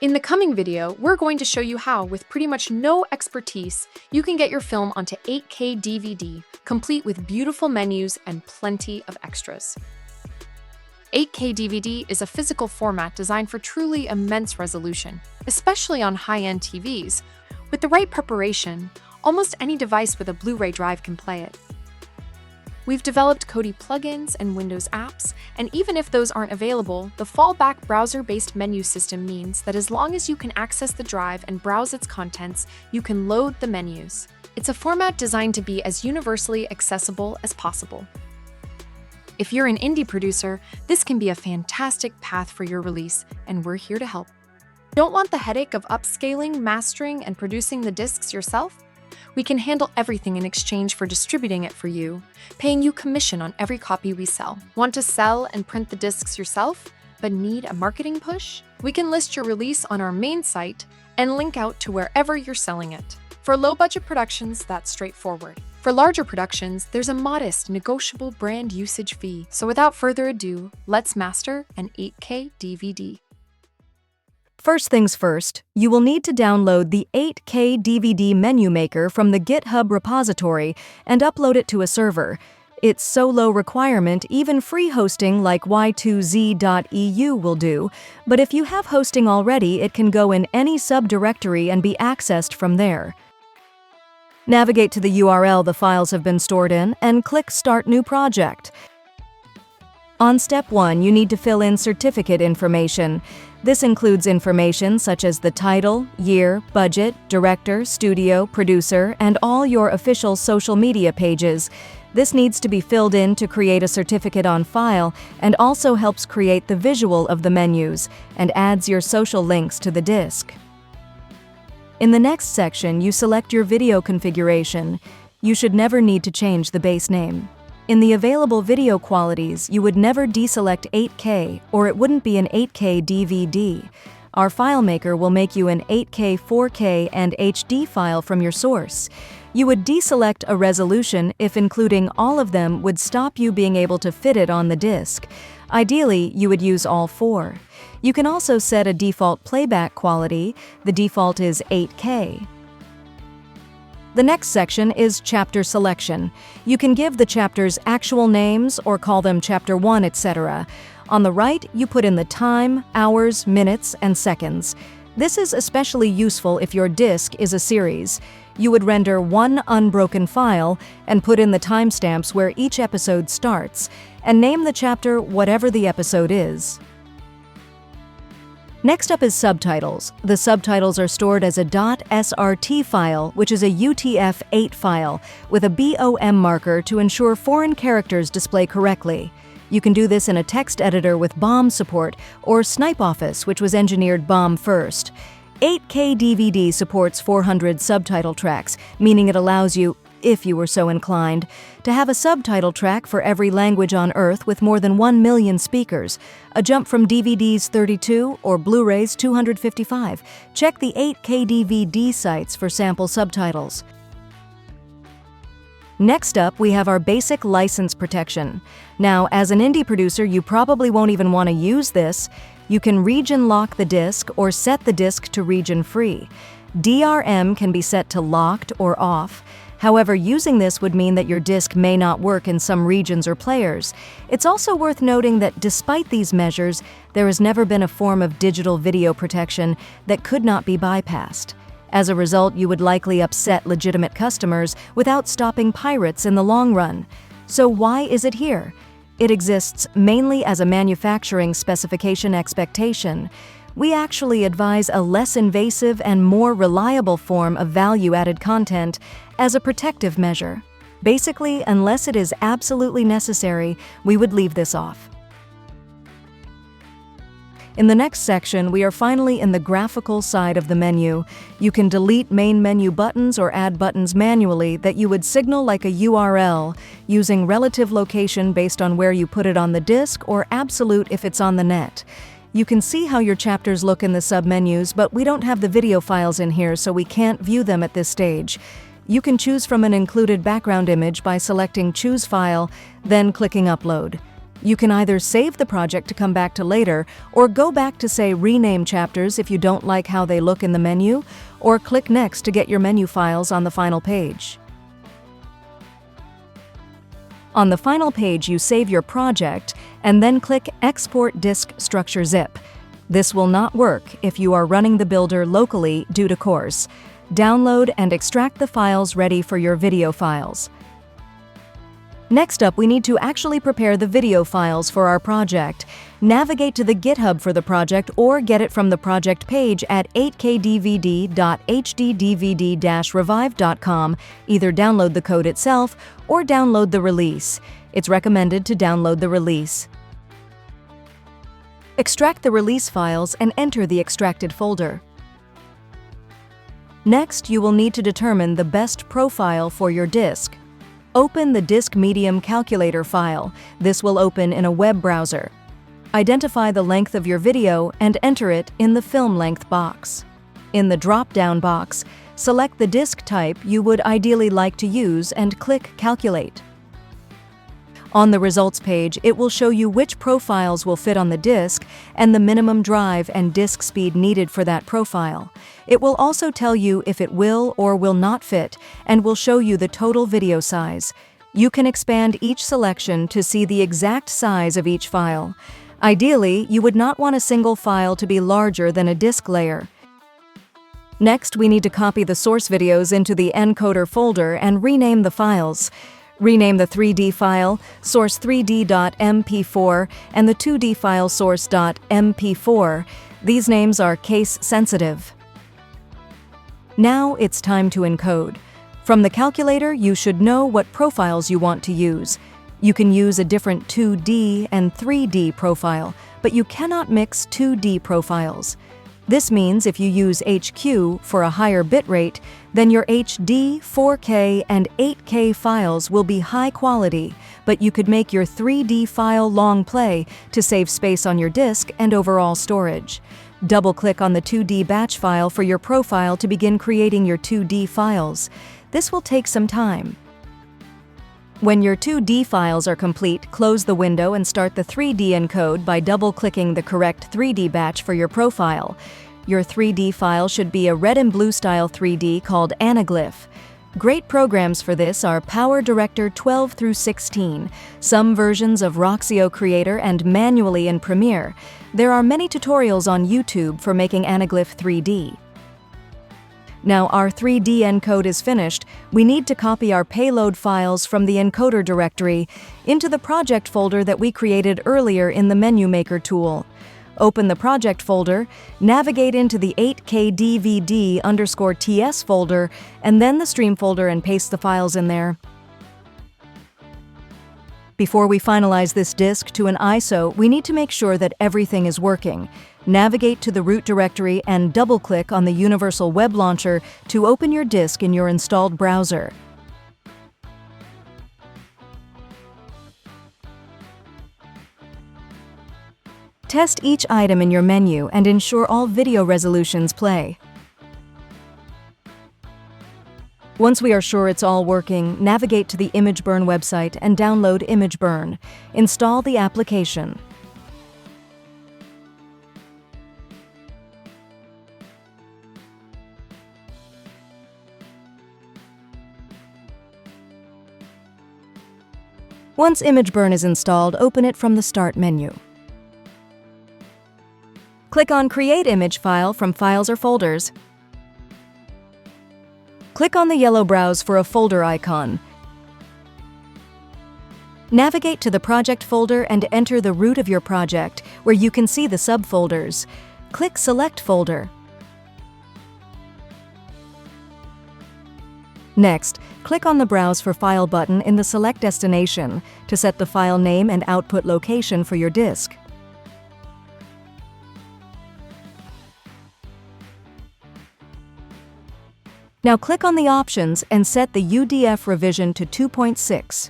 In the coming video, we're going to show you how, with pretty much no expertise, you can get your film onto 8K DVD, complete with beautiful menus and plenty of extras. 8K DVD is a physical format designed for truly immense resolution, especially on high-end TVs. With the right preparation, almost any device with a Blu-ray drive can play it. We've developed Kodi plugins and Windows apps, and even if those aren't available, the fallback browser-based menu system means that as long as you can access the drive and browse its contents, you can load the menus. It's a format designed to be as universally accessible as possible. If you're an indie producer, this can be a fantastic path for your release, and we're here to help. Don't want the headache of upscaling, mastering, and producing the discs yourself? We can handle everything in exchange for distributing it for you, paying you commission on every copy we sell. Want to sell and print the discs yourself, but need a marketing push? We can list your release on our main site and link out to wherever you're selling it. For low-budget productions, that's straightforward. For larger productions, there's a modest, negotiable brand usage fee. So without further ado, let's master an 8K DVD. First things first, you will need to download the 8K DVD menu maker from the GitHub repository and upload it to a server. It's so low requirement, even free hosting like y2z.eu will do, but if you have hosting already, it can go in any subdirectory and be accessed from there. Navigate to the URL the files have been stored in and click Start New Project. On step 1, you need to fill in certificate information. This includes information such as the title, year, budget, director, studio, producer, and all your official social media pages. This needs to be filled in to create a certificate on file and also helps create the visual of the menus and adds your social links to the disc. In the next section, you select your video configuration. You should never need to change the base name. In the available video qualities, you would never deselect 8K, or it wouldn't be an 8K DVD. Our FileMaker will make you an 8K, 4K, and HD file from your source. You would deselect a resolution if including all of them would stop you being able to fit it on the disc. Ideally, you would use all 4. You can also set a default playback quality. The default is 8K. The next section is chapter selection. You can give the chapters actual names or call them chapter 1, etc. On the right, you put in the time, hours, minutes, and seconds. This is especially useful if your disc is a series. You would render one unbroken file and put in the timestamps where each episode starts, and name the chapter whatever the episode is. Next up is subtitles. The subtitles are stored as a .srt file, which is a UTF-8 file, with a BOM marker to ensure foreign characters display correctly. You can do this in a text editor with BOM support, or SnipeOffice, which was engineered BOM first. 8K DVD supports 400 subtitle tracks, meaning it allows you, if you were so inclined, to have a subtitle track for every language on Earth with more than 1 million speakers, a jump from DVD's 32 or Blu-ray's 255. Check the 8K DVD sites for sample subtitles. Next up, we have our basic license protection. Now, as an indie producer, you probably won't even want to use this. You can region lock the disc or set the disc to region free. DRM can be set to locked or off. However, using this would mean that your disc may not work in some regions or players. It's also worth noting that despite these measures, there has never been a form of digital video protection that could not be bypassed. As a result, you would likely upset legitimate customers without stopping pirates in the long run. So why is it here? It exists mainly as a manufacturing specification expectation. We actually advise a less invasive and more reliable form of value-added content as a protective measure. Basically, unless it is absolutely necessary, we would leave this off. In the next section, we are finally in the graphical side of the menu. You can delete main menu buttons or add buttons manually that you would signal like a URL, using relative location based on where you put it on the disk or absolute if it's on the net. You can see how your chapters look in the submenus, but we don't have the video files in here, so we can't view them at this stage. You can choose from an included background image by selecting Choose File, then clicking Upload. You can either save the project to come back to later, or go back to, say, rename chapters if you don't like how they look in the menu, or click Next to get your menu files on the final page. On the final page, you save your project and then click Export Disk Structure Zip. This will not work if you are running the builder locally due to course. Download and extract the files ready for your video files. Next up, we need to actually prepare the video files for our project. Navigate to the GitHub for the project or get it from the project page at 8kdvd.hdvd-revive.com. Either download the code itself or download the release. It's recommended to download the release. Extract the release files and enter the extracted folder. Next, you will need to determine the best profile for your disk. Open the Disk Medium Calculator file. This will open in a web browser. Identify the length of your video and enter it in the film length box. In the drop-down box, select the disk type you would ideally like to use and click Calculate. On the results page, it will show you which profiles will fit on the disk and the minimum drive and disk speed needed for that profile. It will also tell you if it will or will not fit and will show you the total video size. You can expand each selection to see the exact size of each file. Ideally, you would not want a single file to be larger than a disk layer. Next, we need to copy the source videos into the encoder folder and rename the files. Rename the 3D file source3d.mp4 and the 2D file source.mp4. These names are case sensitive. Now it's time to encode. From the calculator, you should know what profiles you want to use. You can use a different 2D and 3D profile, but you cannot mix 2D profiles. This means if you use HQ for a higher bitrate, then your HD, 4K, and 8K files will be high quality, but you could make your 3D file long play to save space on your disk and overall storage. Double-click on the 2D batch file for your profile to begin creating your 2D files. This will take some time. When your 2D files are complete, close the window and start the 3D encode by double-clicking the correct 3D batch for your profile. Your 3D file should be a red and blue style 3D called Anaglyph. Great programs for this are PowerDirector 12 through 16, some versions of Roxio Creator, and manually in Premiere. There are many tutorials on YouTube for making Anaglyph 3D. Now our 3D encode is finished, we need to copy our payload files from the encoder directory into the project folder that we created earlier in the Menu Maker tool. Open the project folder, navigate into the 8kdvd_ts folder, and then the stream folder and paste the files in there. Before we finalize this disk to an ISO, we need to make sure that everything is working. Navigate to the root directory and double-click on the Universal Web Launcher to open your disk in your installed browser. Test each item in your menu and ensure all video resolutions play. Once we are sure it's all working, navigate to the ImageBurn website and download ImageBurn. Install the application. Once ImageBurn is installed, open it from the Start menu. Click on Create Image File from Files or Folders. Click on the yellow Browse for a folder icon. Navigate to the project folder and enter the root of your project, where you can see the subfolders. Click Select Folder. Next, click on the Browse for File button in the Select Destination to set the file name and output location for your disk. Now click on the options and set the UDF revision to 2.6.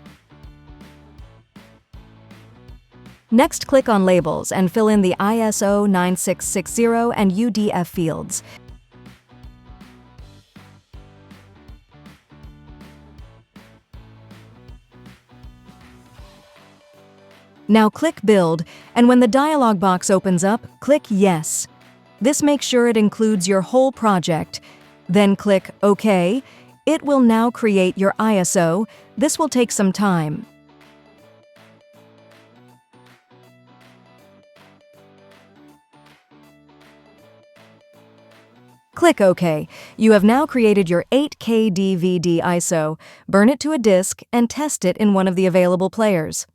Next, click on Labels and fill in the ISO 9660 and UDF fields. Now click Build, and when the dialog box opens up, click Yes. This makes sure it includes your whole project. Then click OK. It will now create your ISO. This will take some time. Click OK. You have now created your 8K DVD ISO. Burn it to a disk and test it in one of the available players.